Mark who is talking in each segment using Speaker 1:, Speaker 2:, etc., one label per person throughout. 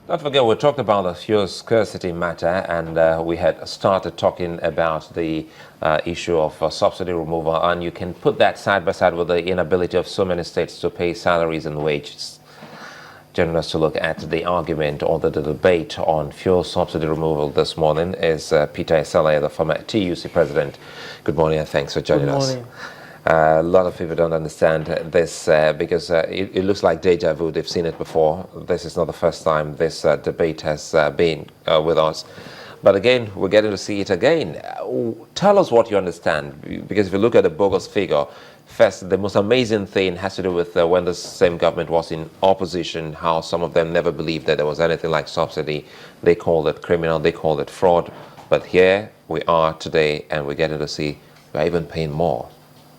Speaker 1: Don't forget, we talked about the fuel scarcity matter, and we had started talking about the issue of subsidy removal, and you can put that side by side with the inability of so many states to pay salaries and wages. Joining us to look at the argument or the debate on fuel subsidy removal this morning is Peter Esele, the former TUC president. Good morning and thanks for joining us.
Speaker 2: Good morning.
Speaker 1: A lot of people don't understand this because it looks like deja vu. They've seen it before. This is not the first time this debate has been with us. But again, we're getting to see it again. Tell us what you understand, because if you look at the bogus figure, first, the most amazing thing has to do with when the same government was in opposition, how some of them never believed that there was anything like subsidy. They called it criminal, they called it fraud. But here we are today, and we're getting to see we're even paying more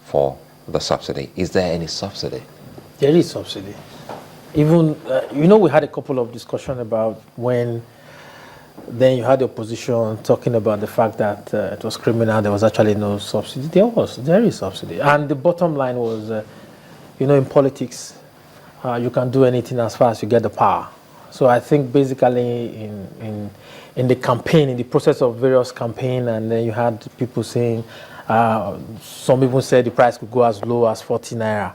Speaker 1: for the subsidy. Is there any subsidy?
Speaker 2: There is subsidy. Even, we had a couple of discussions about when then you had the opposition talking about the fact that it was criminal, there was actually no subsidy. There is subsidy. And the bottom line was, in politics, you can do anything as far as you get the power. So I think basically in the campaign, in the process of various campaign, and then you had people saying, some people said the price could go as low as 40 naira,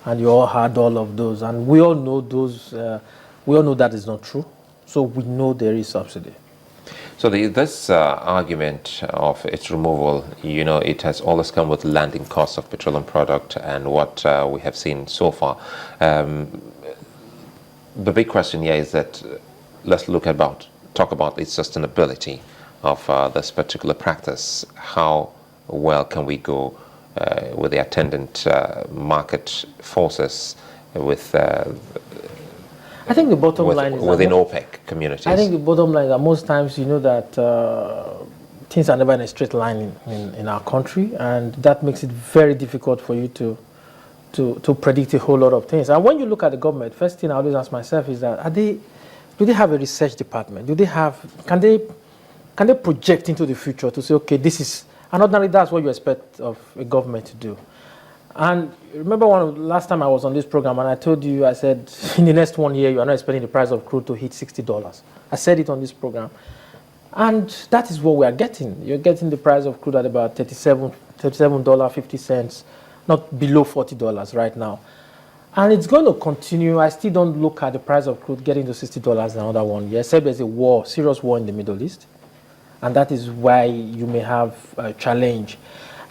Speaker 2: and you all had all of those, and we all know that is not true. So we know there is subsidy.
Speaker 1: So this argument of its removal, it has always come with landing costs of petroleum product and what we have seen so far. The big question here is that let's talk about its sustainability of this particular practice. How well can we go with the attendant market forces with
Speaker 2: I think the bottom line is
Speaker 1: within OPEC communities? I
Speaker 2: think the bottom line is that most times that things are never in a straight line in our country, and that makes it very difficult for you to predict a whole lot of things. And when you look at the government, first thing I always ask myself is that do they have a research department? Can they project into the future to say, okay, this is, and ordinarily that's what you expect of a government to do. And remember last time I was on this program and I told you, I said, in the next 1 year, you are not expecting the price of crude to hit $60. I said it on this program. And that is what we are getting. You're getting the price of crude at about $37.50, not below $40 right now. And it's going to continue. I still don't look at the price of crude getting to $60 another 1 year, except there's a serious war in the Middle East. And that is why you may have a challenge.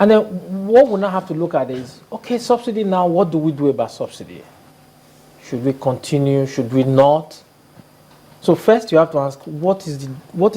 Speaker 2: And then what we now have to look at is, okay, subsidy now, what do we do about subsidy? Should we continue? Should we not? So first you have to ask, what is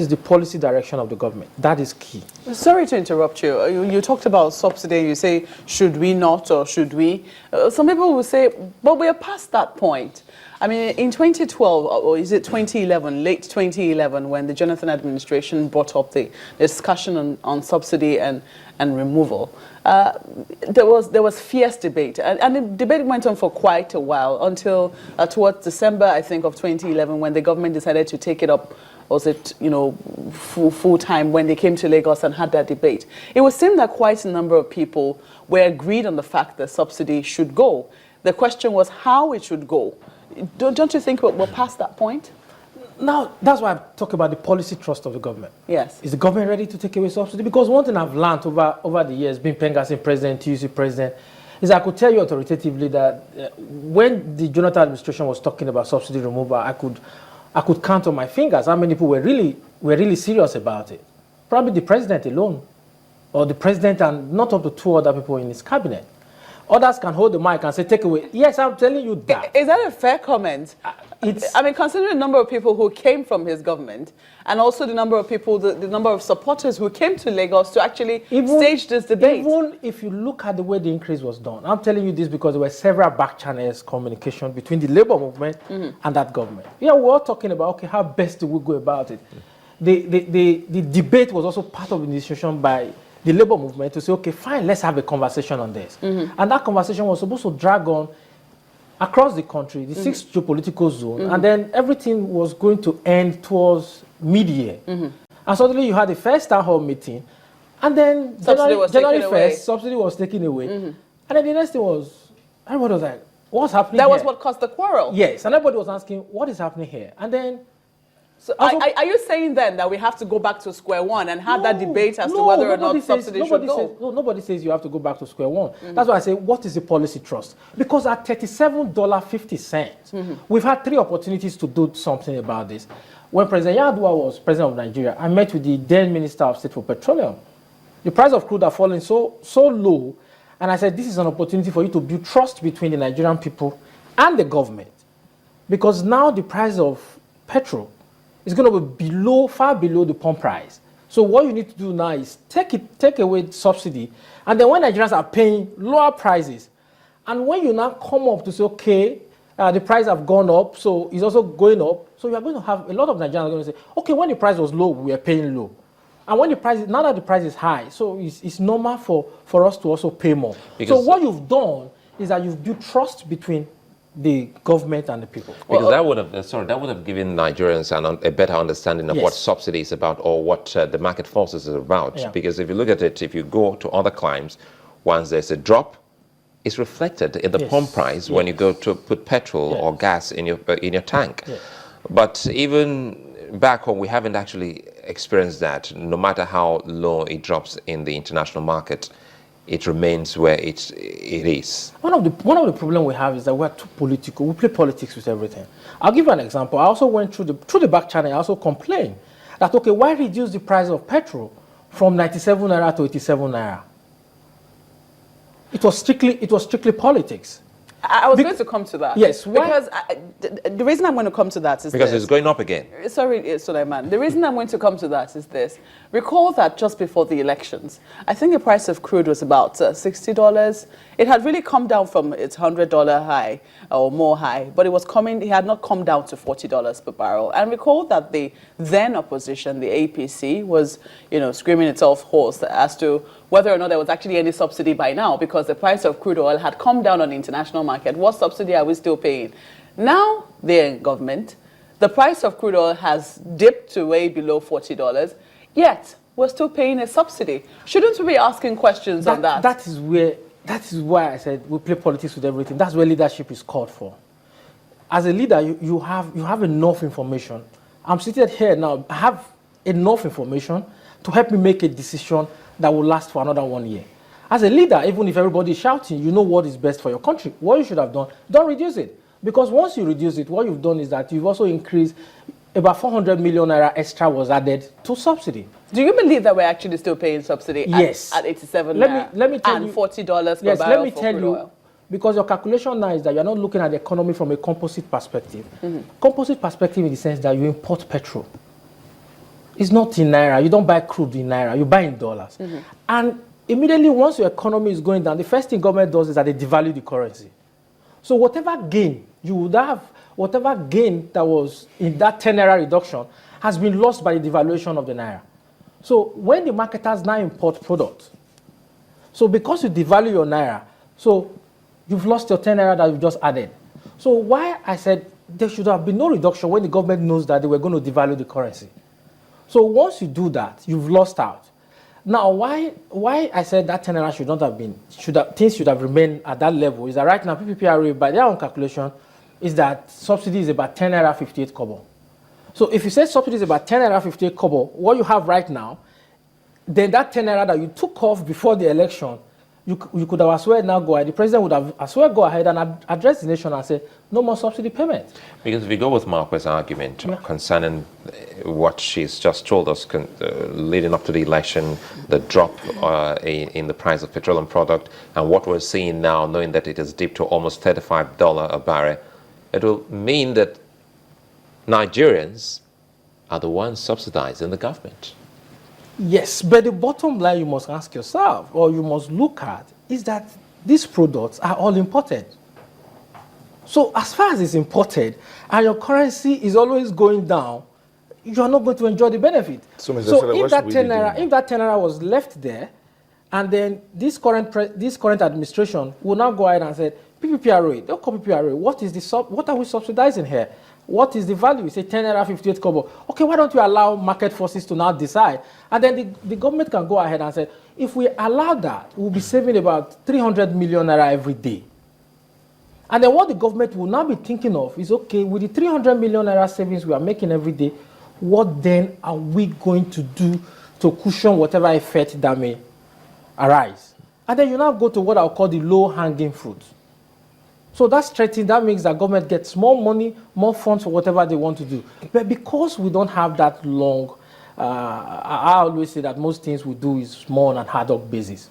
Speaker 2: the policy direction of the government? That is key.
Speaker 3: Sorry to interrupt you. You talked about subsidy. You say, should we not or should we? Some people will say, but we are past that point. I mean, in 2012, or is it 2011, late 2011, when the Jonathan administration brought up the discussion on subsidy and removal, there was fierce debate. And the debate went on for quite a while until towards December, I think, of 2011, when the government decided to take it up, was it, full time, when they came to Lagos and had that debate. It would seem that quite a number of people were agreed on the fact that subsidy should go. The question was how it should go. Don't you think we're past that point?
Speaker 2: Now, that's why I talk about the policy trust of the government.
Speaker 3: Yes.
Speaker 2: Is the government ready to take away subsidy? Because one thing I've learned over the years, being Pengassin president, TUC president, is I could tell you authoritatively that when the Jonathan administration was talking about subsidy removal, I could count on my fingers how many people were really serious about it. Probably the president alone, or the president and not up to 2 other people in his cabinet. Others can hold the mic and say, take away. Yes, I'm telling you that.
Speaker 3: Is that a fair comment? I mean, considering the number of people who came from his government and also the number of people, the number of supporters who came to Lagos to actually stage this debate. Even
Speaker 2: if you look at the way the increase was done, I'm telling you this because there were several back channels communication between the labor movement and that government. Yeah, we're all talking about, okay, how best do we go about it? The debate was also part of the decision by the labor movement to say, okay, fine, let's have a conversation on this. And that conversation was supposed to drag on across the country, the 6th geopolitical zone, and then everything was going to end towards mid-year. And suddenly you had the first town hall meeting, and then January 1st, subsidy was taken away. And then the next thing was, everybody was like, what's happening
Speaker 3: That
Speaker 2: here?
Speaker 3: was what caused the quarrel.
Speaker 2: Yes, and everybody was asking, what is happening here? And then
Speaker 3: So are you saying then that we have to go back to square one and have that debate as to whether or not subsidy should go?
Speaker 2: Nobody says you have to go back to square one. That's why I say, what is the policy trust? Because at $37.50, we've had 3 opportunities to do something about this. When President Yar'Adua was president of Nigeria, I met with the then Minister of State for Petroleum. The price of crude had fallen so low, and I said, this is an opportunity for you to build trust between the Nigerian people and the government. Because now the price of petrol is going to be far below the pump price. So what you need to do now is take away the subsidy, and then when Nigerians are paying lower prices, and when you now come up to say, okay, the price have gone up, so it's also going up, so you are going to have a lot of Nigerians are going to say, okay, when the price was low, we were paying low. And when now that the price is high, so it's normal for us to also pay more. So what you've done is that you've built trust between the government and the people.
Speaker 1: Because that would have given Nigerians a better understanding of what subsidy is about, or what the market forces is about. Yeah. Because if you look at it, if you go to other climes, once there's a drop, it's reflected in the pump price when you go to put petrol or gas in your tank. Yes. But even back home, we haven't actually experienced that. No matter how low it drops in the international market, it remains where it is.
Speaker 2: One of the problems we have is that we're too political. We play politics with everything. I'll give you an example. I also went through the back channel. I also complained that, okay, why reduce the price of petrol from 97 naira to 87 naira? It was strictly politics.
Speaker 3: I was going to come to that.
Speaker 2: Yes. Why?
Speaker 3: Because the reason I'm going to come to that is
Speaker 1: because it's going up again.
Speaker 3: Sorry, Suleiman. The reason I'm going to come to that is this. Recall that just before the elections, I think the price of crude was about $60. It had really come down from its $100 high or more high, but it had not come down to $40 per barrel. And recall that the then opposition, the APC, was, screaming itself hoarse as to whether or not there was actually any subsidy by now, because the price of crude oil had come down on the international market. What subsidy are we still paying? Now they're in government. The price of crude oil has dipped to way below $40, yet we're still paying a subsidy. Shouldn't we be asking questions on that?
Speaker 2: That is why I said we play politics with everything. That's where leadership is called for. As a leader, you have enough information. I'm seated here now. I have enough information to help me make a decision that will last for another 1 year. As a leader, even if everybody is shouting, you know what is best for your country. What you should have done, don't reduce it. Because once you reduce it, what you've done is that you've also increased about 400 million naira extra was added to subsidy.
Speaker 3: Do you believe that we're actually still paying subsidy at 87
Speaker 2: let me tell
Speaker 3: and
Speaker 2: you,
Speaker 3: $40 per
Speaker 2: yes,
Speaker 3: barrel
Speaker 2: let me
Speaker 3: for
Speaker 2: tell
Speaker 3: crude
Speaker 2: you,
Speaker 3: oil?
Speaker 2: Because your calculation now is that you're not looking at the economy from a composite perspective. Composite perspective in the sense that you import petrol. It's not in naira. You don't buy crude in naira. You buy in dollars. And immediately once your economy is going down, the first thing government does is that they devalue the currency. So whatever gain you would have, whatever gain that was in that 10 naira reduction has been lost by the devaluation of the naira. So when the marketers now import products, so because you devalue your naira, so you've lost your 10 naira that you've just added. So why I said there should have been no reduction when the government knows that they were going to devalue the currency. So once you do that, you've lost out. Now, why I said that 10 naira should not have been, things should have remained at that level is that right now, PPPRA, by their own calculation, is that subsidy is about 10 naira 58 kobo. So if you say subsidy is about 10 naira 58 kobo, what you have right now, then that 10 naira that you took off before the election, you could have as well now go ahead. The president would have as well go ahead and address the nation and say, no more subsidy payment.
Speaker 1: Because if we go with Marquez's argument concerning what she's just told us leading up to the election, the drop in the price of petroleum product, and what we're seeing now, knowing that it has dipped to almost $35 a barrel, it will mean that Nigerians are the ones subsidizing the government.
Speaker 2: Yes, but the bottom line you must ask yourself, or you must look at, is that these products are all imported. So as far as it's imported, and your currency is always going down, you are not going to enjoy the benefit. So if that 10 naira was left there, and then this current administration will now go ahead and say, PPPRA, don't call PPPRA, what are we subsidizing here? What is the value? We say 10 naira 58 kobo. Okay, why don't you allow market forces to now decide? And then the government can go ahead and say, if we allow that, we'll be saving about 300 million naira every day. And then what the government will now be thinking of is, okay, with the 300 million naira savings we are making every day, what then are we going to do to cushion whatever effect that may arise? And then you now go to what I'll call the low-hanging fruit. So that's threatening. That means that government gets more money, more funds for whatever they want to do. But because we don't have that long, I always say that most things we do is more on an ad hoc basis.